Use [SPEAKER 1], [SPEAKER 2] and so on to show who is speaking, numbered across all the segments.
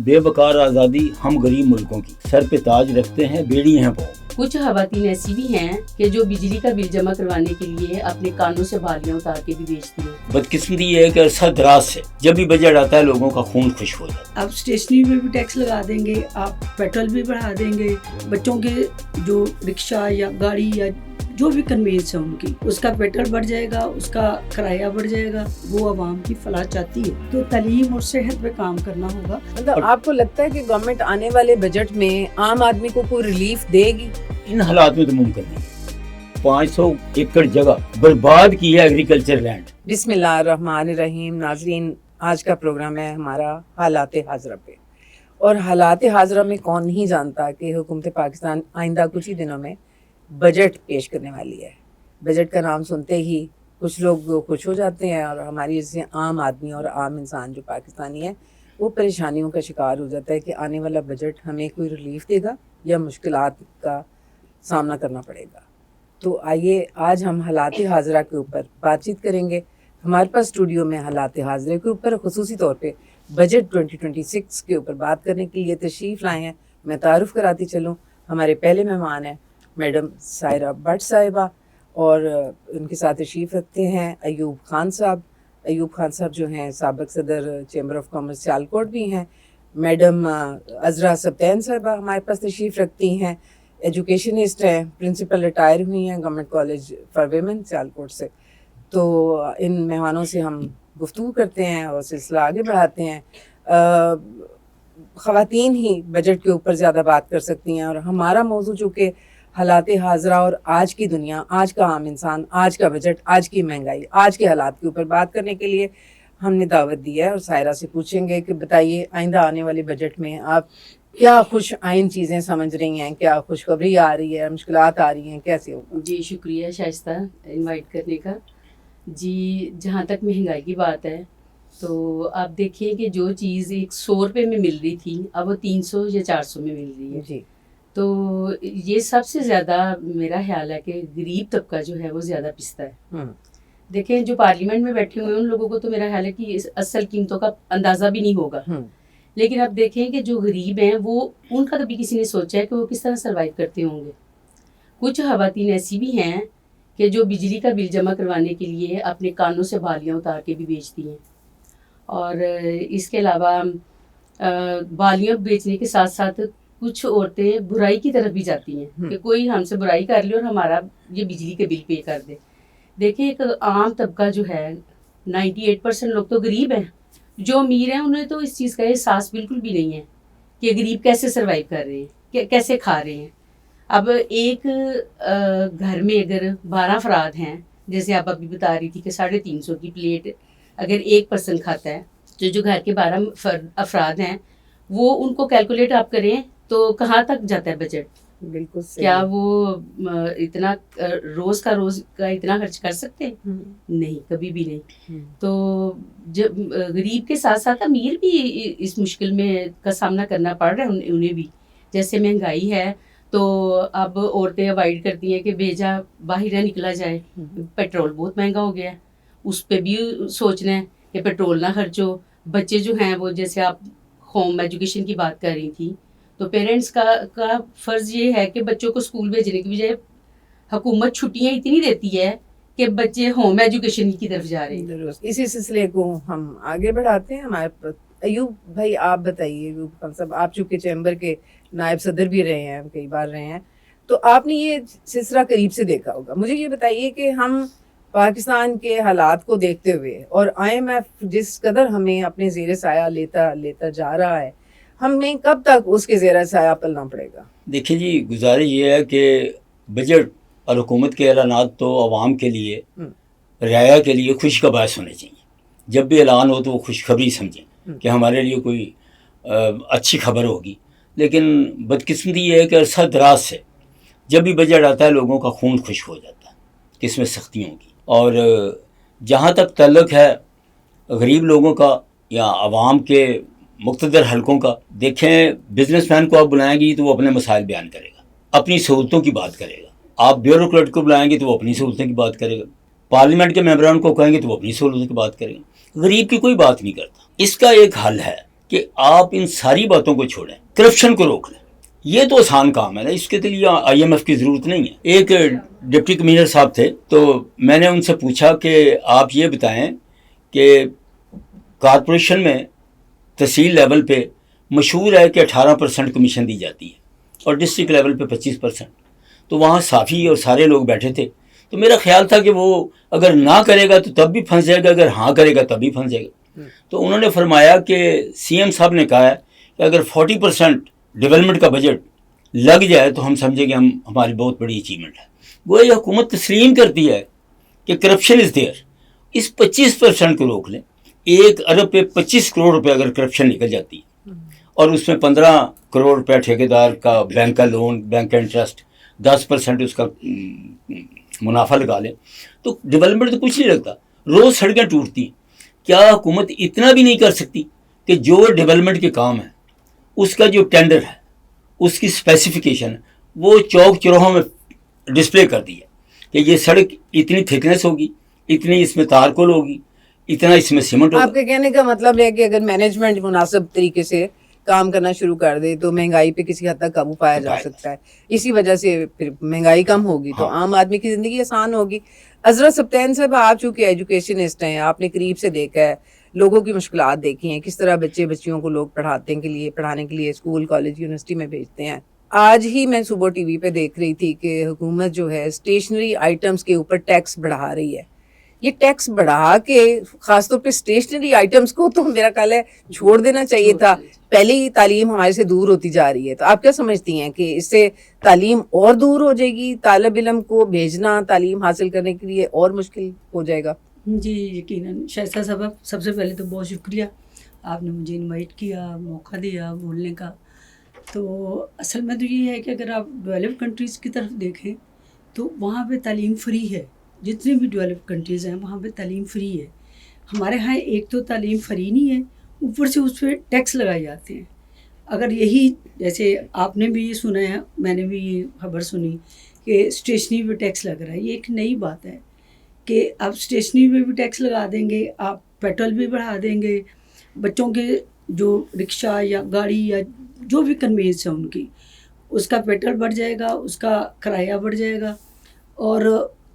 [SPEAKER 1] بے وقار آزادی ہم غریب ملکوں کی، سر پہ تاج رکھتے ہیں بیڑی ہیں پاؤں۔
[SPEAKER 2] کچھ خواتین ایسی بھی ہیں کہ جو بجلی کا بل جمع کروانے کے لیے اپنے کانوں سے بالیاں اتار کے بھی بیچتی ہیں۔
[SPEAKER 1] بدقسمتی یہ ہے کہ عرصہ دراز سے جب بھی بجٹ آتا ہے لوگوں کا خون خشک ہو جاتا ہے۔
[SPEAKER 3] آپ اسٹیشنری میں بھی ٹیکس لگا دیں گے، آپ پیٹرول بھی بڑھا دیں گے، بچوں کے جو رکشہ یا گاڑی یا جو بھی کنوینس ہے ان کی، اس کا پیٹرول بڑھ جائے گا، اس کا کرایہ بڑھ جائے گا۔ وہ عوام کی فلاح چاہتی ہے تو تعلیم اور صحت پہ کام کرنا ہوگا۔
[SPEAKER 4] مطلب آپ کو لگتا ہے کہ گورنمنٹ آنے والے بجٹ میں عام آدمی کو کوئی ریلیف دے گی؟
[SPEAKER 1] ان حالات میں تو ممکن نہیں۔ 500 ایکڑ جگہ برباد کی ہے ایگریکلچر لینڈ۔
[SPEAKER 4] بسم اللہ الرحمن الرحیم۔ ناظرین، آج کا پروگرام ہے ہمارا حالات حاضرہ پہ، اور حالات حاضرہ میں کون نہیں جانتا کہ حکومت پاکستان آئندہ کچھ ہی دنوں میں بجٹ پیش کرنے والی ہے۔ بجٹ کا نام سنتے ہی کچھ لوگ خوش ہو جاتے ہیں، اور ہماری جیسے عام آدمی اور عام انسان جو پاکستانی ہے وہ پریشانیوں کا شکار ہو جاتا ہے کہ آنے والا بجٹ ہمیں کوئی ریلیف دے گا یا مشکلات کا سامنا کرنا پڑے گا۔ تو آئیے آج ہم حالات حاضرہ کے اوپر بات چیت کریں گے۔ ہمارے پاس اسٹوڈیو میں حالات حاضرہ کے اوپر خصوصی طور پہ بجٹ 2026 کے اوپر بات کرنے کے لیے تشریف لائے ہیں۔ میں تعارف کراتی چلوں، ہمارے پہلے مہمان ہیں میڈم سائرہ بٹ صاحبہ، اور ان کے ساتھ تشریف رکھتے ہیں ایوب خان صاحب۔ ایوب خان صاحب جو ہیں سابق صدر چیمبر آف کامرس سیالکوٹ بھی ہیں۔ میڈم عذرا سبطین صاحبہ ہمارے پاس تشریف رکھتی ہیں، ایجوکیشنسٹ ہیں، پرنسپل ریٹائر ہوئی ہیں government college for women Sialkot سے۔ تو ان مہمانوں سے ہم گفتگو کرتے ہیں اور سلسلہ آگے بڑھاتے ہیں۔ خواتین ہی بجٹ کے اوپر زیادہ بات کر سکتی ہیں، اور ہمارا موضوع چونکہ حالات حاضرہ اور آج کی دنیا، آج کا عام انسان، آج کا بجٹ، آج کی مہنگائی، آج کے حالات کے اوپر بات کرنے کے لیے ہم نے دعوت دی ہے، اور سائرہ سے پوچھیں گے کہ بتائیے آئندہ آنے والے بجٹ میں آپ کیا خوش آئند چیزیں سمجھ رہی ہیں، کیا خوشخبری آ رہی ہے، مشکلات آ رہی ہیں، کیسے ہوگا؟
[SPEAKER 2] جی شکریہ شائستہ انوائٹ کرنے کا۔ جی جہاں تک مہنگائی کی بات ہے تو آپ دیکھیں کہ جو چیز 100 روپے میں مل رہی تھی اب وہ 300 یا 400 میں مل رہی ہے۔
[SPEAKER 4] جی،
[SPEAKER 2] تو یہ سب سے زیادہ میرا خیال ہے کہ غریب طبقہ جو ہے وہ زیادہ پستا ہے۔ دیکھیں جو پارلیمنٹ میں بیٹھے ہوئے ہیں ان لوگوں کو تو میرا خیال ہے کہ اصل قیمتوں کا اندازہ بھی نہیں ہوگا، لیکن اب دیکھیں کہ جو غریب ہیں وہ ان کا کبھی کسی نے سوچا ہے کہ وہ کس طرح سروائیو کرتے ہوں گے۔ کچھ خواتین ایسی بھی ہیں کہ جو بجلی کا بل جمع کروانے کے لیے اپنے کانوں سے بالیاں اتار کے بھی بیچتی ہیں، اور اس کے علاوہ بالیاں بیچنے کے ساتھ ساتھ کچھ عورتیں برائی کی طرف بھی جاتی ہیں کہ کوئی ہم سے برائی کر لے اور ہمارا یہ بجلی کے بل پے کر دے۔ دیکھیں ایک عام طبقہ جو ہے 98% لوگ تو غریب ہیں، جو امیر ہیں انہیں تو اس چیز کا احساس بالکل بھی نہیں ہے کہ غریب کیسے سروائیو کر رہے ہیں، کیسے کھا رہے ہیں۔ اب ایک گھر میں اگر 12 افراد ہیں، جیسے آپ ابھی بتا رہی تھی کہ 350 کی پلیٹ اگر ایک پرسن کھاتا ہے، تو جو گھر کے 12 افراد ہیں وہ ان کو کیلکولیٹ آپ کریں تو کہاں تک جاتا ہے بجٹ؟
[SPEAKER 4] بالکل صحیح۔
[SPEAKER 2] کیا وہ اتنا روز کا اتنا خرچ کر سکتے ہیں؟ نہیں، کبھی بھی نہیں۔ تو جب غریب کے ساتھ ساتھ امیر بھی اس مشکل میں کا سامنا کرنا پڑ رہا ہے انہیں بھی۔ جیسے مہنگائی ہے تو اب عورتیں اوائڈ کرتی ہیں کہ بھیجا باہر نہ نکلا جائے، پیٹرول بہت مہنگا ہو گیا ہے، اس پہ بھی سوچنا ہے کہ پیٹرول نہ خرچو۔ بچے جو ہیں وہ جیسے آپ ہوم ایجوکیشن کی بات کر رہی تھی، تو پیرنٹس کا فرض یہ ہے کہ بچوں کو اسکول بھیجنے کی بجائے حکومت چھٹیاں اتنی دیتی ہے کہ بچے ہوم ایجوکیشن کی طرف جا رہے ہیں۔
[SPEAKER 4] اسی سلسلے کو ہم آگے بڑھاتے ہیں۔ ہمارے ایوب بھائی آپ بتائیے، ایوب خان صاحب آپ چونکہ چیمبر کے نائب صدر بھی رہے ہیں، کئی بار رہے ہیں، تو آپ نے یہ سلسلہ قریب سے دیکھا ہوگا۔ مجھے یہ بتائیے کہ ہم پاکستان کے حالات کو دیکھتے ہوئے اور IMF جس قدر ہمیں اپنے زیر سایہ لیتا جا رہا ہے، ہمیں کب تک اس کے زیر سایہ پلنا پڑے گا؟
[SPEAKER 1] دیکھیں جی، گزارش یہ ہے کہ بجٹ اور حکومت کے اعلانات تو عوام کے لیے، رعایا کے لیے خوشی کا باعث ہونے چاہیے۔ جب بھی اعلان ہو تو وہ خوشخبری سمجھیں کہ ہمارے لیے کوئی اچھی خبر ہوگی، لیکن بدقسمتی یہ ہے کہ عرصہ دراز سے جب بھی بجٹ آتا ہے لوگوں کا خون خشک ہو جاتا ہے کہ اس میں سختیوں کی۔ اور جہاں تک تعلق ہے غریب لوگوں کا یا عوام کے مقتدر حلقوں کا، دیکھیں بزنس مین کو آپ بلائیں گی تو وہ اپنے مسائل بیان کرے گا، اپنی سہولتوں کی بات کرے گا۔ آپ بیوروکریٹ کو بلائیں گے تو وہ اپنی سہولتوں کی بات کرے گا، پارلیمنٹ کے ممبران کو کہیں گے تو وہ اپنی سہولتوں کی بات کرے گا۔ غریب کی کوئی بات نہیں کرتا۔ اس کا ایک حل ہے کہ آپ ان ساری باتوں کو چھوڑیں, کرپشن کو روک لیں. یہ تو آسان کام ہے نا, اس کے لیے IMF کی ضرورت نہیں ہے. ایک ڈپٹی کمشنر صاحب تھے, تو میں نے ان سے پوچھا کہ آپ یہ بتائیں کہ کارپوریشن میں تحصیل لیول پہ مشہور ہے کہ 18% کمیشن دی جاتی ہے اور ڈسٹرکٹ لیول پہ 25%. تو وہاں صافی اور سارے لوگ بیٹھے تھے, تو میرا خیال تھا کہ وہ اگر نہ کرے گا تو تب بھی پھنس جائے گا, اگر ہاں کرے گا تب بھی پھنس جائے گا. تو انہوں نے فرمایا کہ CM صاحب نے کہا ہے کہ اگر 40% ڈیولپمنٹ کا بجٹ لگ جائے تو ہم سمجھیں کہ ہماری بہت بڑی اچیومنٹ ہے. وہ یہ حکومت تسلیم کرتی ہے کہ کرپشن از دیئر, اس 25% کو روک لیں. 1 ارب پہ 25 کروڑ روپے اگر کرپشن نکل جاتی ہے اور اس میں 15 کروڑ روپے ٹھیکیدار کا بینک کا لون, بینک کا انٹرسٹ, 10% اس کا منافع لگا لیں, تو ڈیولپمنٹ تو کچھ نہیں لگتا. روز سڑکیں ٹوٹتی ہیں. کیا حکومت اتنا بھی نہیں کر سکتی کہ جو ڈیولپمنٹ کے کام ہے اس کا جو ٹینڈر ہے, اس کی اسپیسیفکیشن ہے, وہ چوک چوراہوں میں ڈسپلے کر دی ہے کہ یہ سڑک اتنی تھکنیس ہوگی, اتنی اس میں تارکول ہوگی, اتنا اس میں سیمنٹ ہوگا.
[SPEAKER 4] آپ کے کہنے کا مطلب ہے کہ اگر مینجمنٹ مناسب طریقے سے کام کرنا شروع کر دے تو مہنگائی پہ کسی حد تک قابو پایا جا سکتا ہے. اسی وجہ سے پھر مہنگائی کم ہوگی تو عام آدمی کی زندگی آسان ہوگی. عذرا سبطین صاحب, آپ چونکہ ایجوکیشنسٹ ہیں, آپ نے قریب سے دیکھا ہے, لوگوں کی مشکلات دیکھی ہیں, کس طرح بچیوں کو لوگ پڑھانے کے لیے اسکول, کالج, یونیورسٹی میں بھیجتے ہیں. آج ہی میں صبح ٹی وی پہ دیکھ رہی تھی کہ حکومت جو ہے اسٹیشنری آئٹمس کے اوپر ٹیکس بڑھا رہی ہے. یہ ٹیکس بڑھا کے خاص طور پہ اسٹیشنری آئٹمس کو تو میرا خیال ہے چھوڑ دینا چاہیے تھا. پہلے ہی تعلیم ہمارے سے دور ہوتی جا رہی ہے, تو آپ کیا سمجھتی ہیں کہ اس سے تعلیم اور دور ہو جائے گی, طالب علم کو بھیجنا تعلیم حاصل کرنے کے لیے اور مشکل ہو جائے گا؟
[SPEAKER 3] جی یقیناً. شائستہ صاحب, سب سے پہلے تو بہت شکریہ, آپ نے مجھے انوائٹ کیا, موقع دیا بولنے کا. تو اصل میں تو یہ ہے کہ اگر آپ ڈیولپ کنٹریز کی طرف دیکھیں تو وہاں پہ تعلیم فری ہے. جتنی بھی ڈیولپ کنٹریز ہیں وہاں پہ تعلیم فری ہے. ہمارے ہاں ایک تو تعلیم فری نہیں ہے, اوپر سے اس پہ ٹیکس لگائے جاتے ہیں. اگر یہی جیسے آپ نے بھی یہ سنا ہے, میں نے بھی یہ خبر سنی کہ اسٹیشنری پہ ٹیکس لگ رہا ہے, یہ ایک نئی بات ہے کہ آپ اسٹیشنری پہ بھی ٹیکس لگا دیں گے, آپ پیٹرول بھی بڑھا دیں گے, بچوں کے جو رکشہ یا گاڑی یا جو بھی کنوینس ہے ان کی, اس کا پیٹرول بڑھ جائے گا, اس کا کرایہ بڑھ جائے گا, اور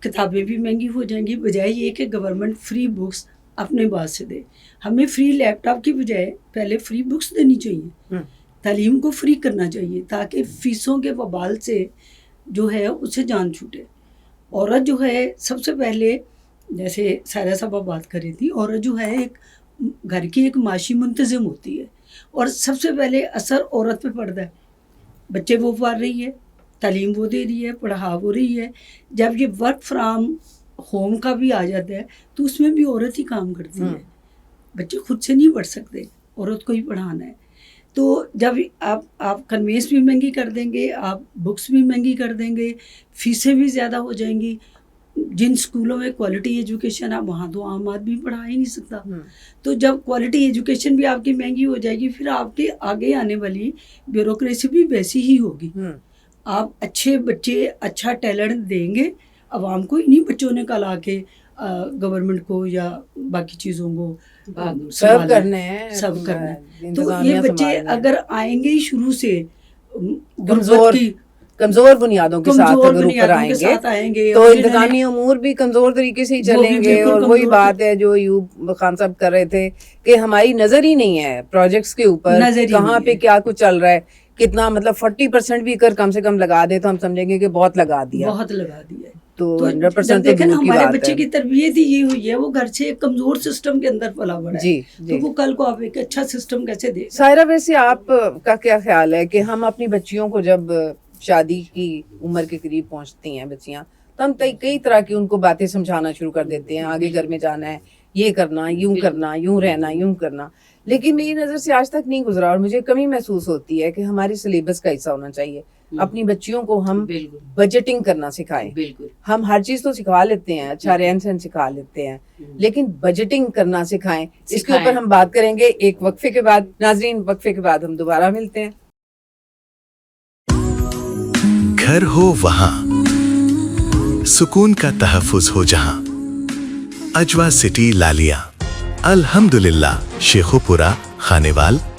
[SPEAKER 3] کتابیں بھی مہنگی ہو جائیں گی. بجائے یہ کہ گورنمنٹ فری بکس اپنے پاس سے دے, ہمیں فری لیپ ٹاپ کی بجائے پہلے فری بکس دینی چاہیے. تعلیم کو فری کرنا چاہیے تاکہ فیسوں کے وبال سے جو ہے اسے جان چھوٹے. عورت جو ہے سب سے پہلے, جیسے سائرہ صاحبہ بات کر رہی تھی, عورت جو ہے ایک گھر کی ایک معاشی منتظم ہوتی ہے, اور سب سے پہلے اثر عورت پہ پڑتا ہے. بچے وہ پال رہی ہے, تعلیم وہ دے رہی ہے, پڑھا وہ رہی ہے. جب یہ ورک فرام ہوم کا بھی آ جاتا ہے تو اس میں بھی عورت ہی کام کرتی ہے. بچے خود سے نہیں پڑھ سکتے, عورت کو ہی پڑھانا ہے. تو جب آپ کنوینس بھی مہنگی کر دیں گے, آپ بکس بھی مہنگی کر دیں گے, فیسیں بھی زیادہ ہو جائیں گی. جن اسکولوں میں کوالٹی ایجوکیشن ہے وہاں تو عام آدمی پڑھا ہی نہیں سکتا. تو جب کوالٹی ایجوکیشن بھی آپ کی مہنگی ہو جائے گی, پھر آپ کے آگے آنے والی بیوروکریسی بھی ویسی ہی ہوگی. آپ اچھے بچے, اچھا ٹیلنٹ دیں گے عوام کو, انہیں بچوں نے کل آ کے گورنمنٹ کو یا باقی چیزوں کو
[SPEAKER 4] سرو کرنے ہیں,
[SPEAKER 3] سب کرنا ہے. تو یہ بچے اگر آئیں گے شروع سے
[SPEAKER 4] کمزور بنیادوں کے ساتھ اگر اوپر آئیں گے تو انتظامی امور بھی کمزور طریقے سے ہی چلیں گے. اور وہی بات ہے جو ایوب خان صاحب کر رہے تھے کہ ہماری نظر ہی نہیں ہے پروجیکٹس کے اوپر, کہاں پہ کیا کچھ چل رہا ہے, کتنا مطلب 40% بھی اگر کم سے کم لگا دے تو ہم سمجھیں گے کہ بہت لگا دیا. تو 100%
[SPEAKER 3] دیکھیں ہمارے بچے کی تربیت ہی یہ ہوئی ہے, وہ گھر سے ایک کمزور سسٹم کے اندر پلا بڑا ہے, تو وہ کل کو آپ ایک اچھا سسٹم کیسے دے.
[SPEAKER 4] سائرہ, ویسے آپ کا کیا خیال ہے کہ ہم اپنی بچیوں کو جب شادی کی عمر کے قریب پہنچتی ہیں بچیاں, تو ہم کئی طرح کی ان کو باتیں سمجھانا شروع کر دیتے ہیں, آگے گھر میں جانا ہے, یہ کرنا, یوں کرنا, یوں رہنا, یوں کرنا. لیکن میری نظر سے آج تک نہیں گزرا, اور مجھے کمی محسوس ہوتی ہے کہ ہماری سلیبس کا حصہ ہونا چاہیے. اپنی بچیوں کو ہم بجٹنگ کرنا سکھائیں. ہم ہر چیز تو سکھا لیتے ہیں, اچھا رہن سہن سکھا لیتے ہیں, لیکن بجٹنگ کرنا سکھائیں. اس کے اوپر ہم بات کریں گے ایک وقفے کے بعد. ناظرین, وقفے کے بعد ہم دوبارہ ملتے ہیں.
[SPEAKER 5] گھر ہو وہاں, سکون کا تحفظ ہو جہاں, اجوا سٹی لالیہ, الحمدللہ, شیخو پورہ, خانیوال,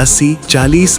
[SPEAKER 5] 80, 40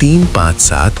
[SPEAKER 5] 3, 5, 7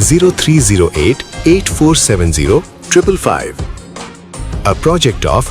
[SPEAKER 5] 0308 8470 555, a project of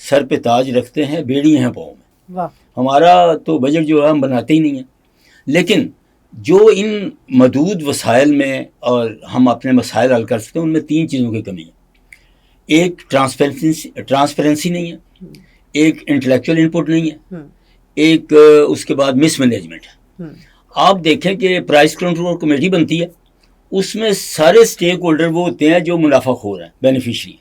[SPEAKER 1] سر پہ تاج رکھتے ہیں، بیڑی ہیں پاؤں میں.
[SPEAKER 4] واہ.
[SPEAKER 1] ہمارا تو بجٹ جو ہے ہم بناتے ہی نہیں ہیں. لیکن جو ان محدود وسائل میں اور ہم اپنے مسائل حل کر سکتے ہیں، ان میں 3 چیزوں کی کمی ہے. ایک ٹرانسپیرنسی نہیں ہے، ایک انٹلیکچوئل انپٹ نہیں ہے، ایک اس کے بعد مس مینجمنٹ ہے. آپ دیکھیں کہ پرائس کنٹرول کمیٹی بنتی ہے، اس میں سارے اسٹیک ہولڈر وہ ہوتے ہیں جو منافع خور ہیں، بینیفیشری.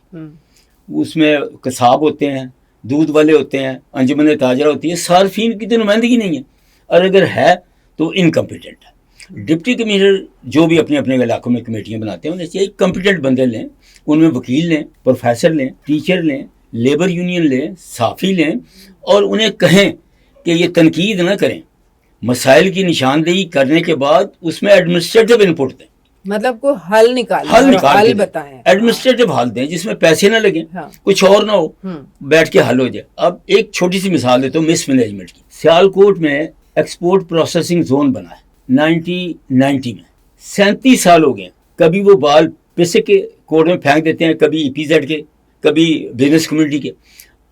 [SPEAKER 1] اس میں قصاب ہوتے ہیں، دودھ والے ہوتے ہیں، انجمن تاجرہ ہوتی ہے. صارفین کی تو نمائندگی نہیں ہے، اور اگر ہے تو انکمپیٹنٹ ہے. ڈپٹی کمشنر جو بھی اپنے اپنے علاقوں میں کمیٹیاں بناتے ہیں، انہیں چاہیے کمپیٹنٹ بندے لیں، ان میں وکیل لیں، پروفیسر لیں، ٹیچر لیں، لیبر یونین لیں، صحافی لیں، اور انہیں کہیں کہ یہ تنقید نہ کریں، مسائل کی نشاندہی کرنے کے بعد اس میں ایڈمنسٹریٹو انپٹ دیں.
[SPEAKER 4] مطلب کو حل نکالیں،
[SPEAKER 1] حل
[SPEAKER 4] بتائیں،
[SPEAKER 1] ایڈمنسٹریٹو حل دیں جس میں پیسے نہ لگیں، کچھ اور نہ ہو، بیٹھ کے حل ہو جائے. اب ایک چھوٹی سی مثال دیتا ہوں مس مینجمنٹ کی. سیالکوٹ میں ایکسپورٹ پروسیسنگ زون بنا ہے 1990 میں. 37 سال ہو گئے. کبھی وہ بال پیسے کے کوڑ میں پھینک دیتے ہیں، کبھی ای پی زیڈ کے، کبھی بزنس کمیونٹی کے.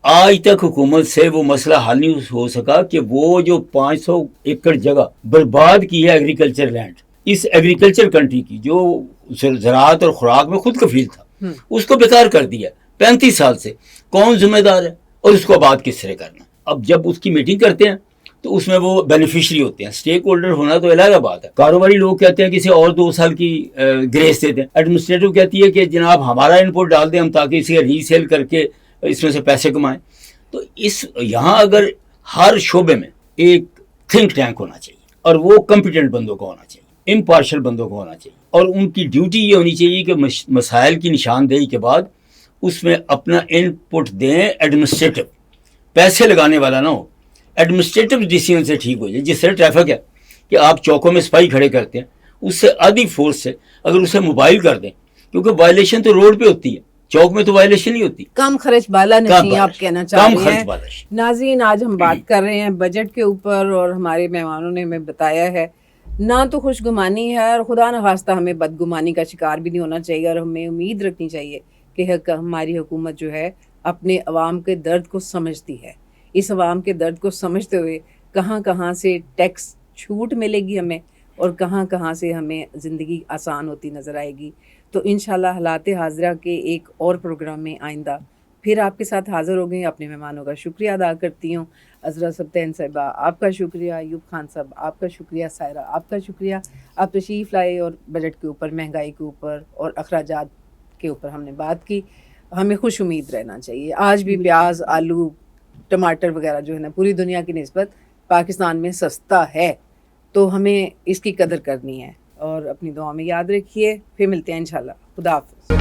[SPEAKER 1] آج تک حکومت سے وہ مسئلہ حل نہیں ہو سکا کہ وہ جو 500 ایکڑ جگہ برباد کی ہے ایگریکلچر لینڈ، اس ایگریکلچر کنٹری کی جو زراعت اور خوراک میں خود کفیل تھا، اس کو بیکار کر دیا 35 سال سے. کون ذمہ دار ہے اور اس کو آباد کس طرح کرنا؟ اب جب اس کی میٹنگ کرتے ہیں تو اس میں وہ بینیفیشری ہوتے ہیں. اسٹیک ہولڈر ہونا تو علیحدہ بات ہے. کاروباری لوگ کہتے ہیں کہ اسے اور 2 سال کی گریس دیتے ہیں. ایڈمنسٹریٹو کہتی ہے کہ جناب ہمارا انپٹ ڈال دیں ہم تاکہ اسے ری سیل کر کے اس میں سے پیسے کمائیں. تو یہاں اگر ہر شعبے میں ایک تھنک ٹینک ہونا چاہیے، اور وہ کمپیٹنٹ بندوں کو ہونا چاہیے، امپارشل بندوں کو ہونا چاہیے، اور ان کی ڈیوٹی یہ ہونی چاہیے کہ مسائل کی نشاندہی کے بعد اس میں اپنا انپٹ دیں. ایڈمنسٹریٹو پیسے لگانے والا نہ ہو، ایڈمنسٹریٹو ڈیسیجن سے ٹھیک ہو جائے. جس طرح ٹریفک ہے کہ آپ چوکوں میں سپاہی کھڑے کرتے ہیں، اس سے آدھی فورس سے اگر اسے موبائل کر دیں، کیونکہ وائلیشن تو روڈ پہ ہوتی ہے، چوک میں تو وائلیشن نہیں ہوتی.
[SPEAKER 4] کم خرچ بالا نشین آپ کہنا چاہ رہے ہیں.
[SPEAKER 1] ہیں.
[SPEAKER 4] ناظرین، آج ہم بات کر رہے ہیں بجٹ کے اوپر، اور ہمارے مہمانوں نے ہمیں بتایا ہے نہ تو خوش گمانی ہے، اور خدا نہ خواستہ ہمیں بدگمانی کا شکار بھی نہیں ہونا چاہیے، اور ہمیں امید رکھنی چاہیے کہ ہماری حکومت جو ہے اپنے عوام کے درد کو سمجھتی ہے. اس عوام کے درد کو سمجھتے ہوئے کہاں کہاں سے ٹیکس چھوٹ ملے گی ہمیں، اور کہاں کہاں سے ہمیں زندگی آسان ہوتی نظر آئے گی. تو انشاءاللہ حالات حاضرہ کے ایک اور پروگرام میں آئندہ پھر آپ کے ساتھ حاضر ہو گئے. اپنے مہمانوں کا شکریہ ادا کرتی ہوں. عذرا سبطین صاحبہ آپ کا شکریہ، ایوب خان صاحب آپ کا شکریہ، سائرہ آپ کا شکریہ. آپ تشریف لائے اور بجٹ کے اوپر، مہنگائی کے اوپر اور اخراجات کے اوپر ہم نے بات کی. ہمیں خوش امید رہنا چاہیے. آج بھی پیاز، آلو، ٹماٹر وغیرہ جو ہے نا پوری دنیا کی نسبت پاکستان میں سستا ہے، تو ہمیں اس کی قدر کرنی ہے. اور اپنی دعا میں یاد رکھیے. پھر ملتے ہیں انشاءاللہ. خدا حافظ.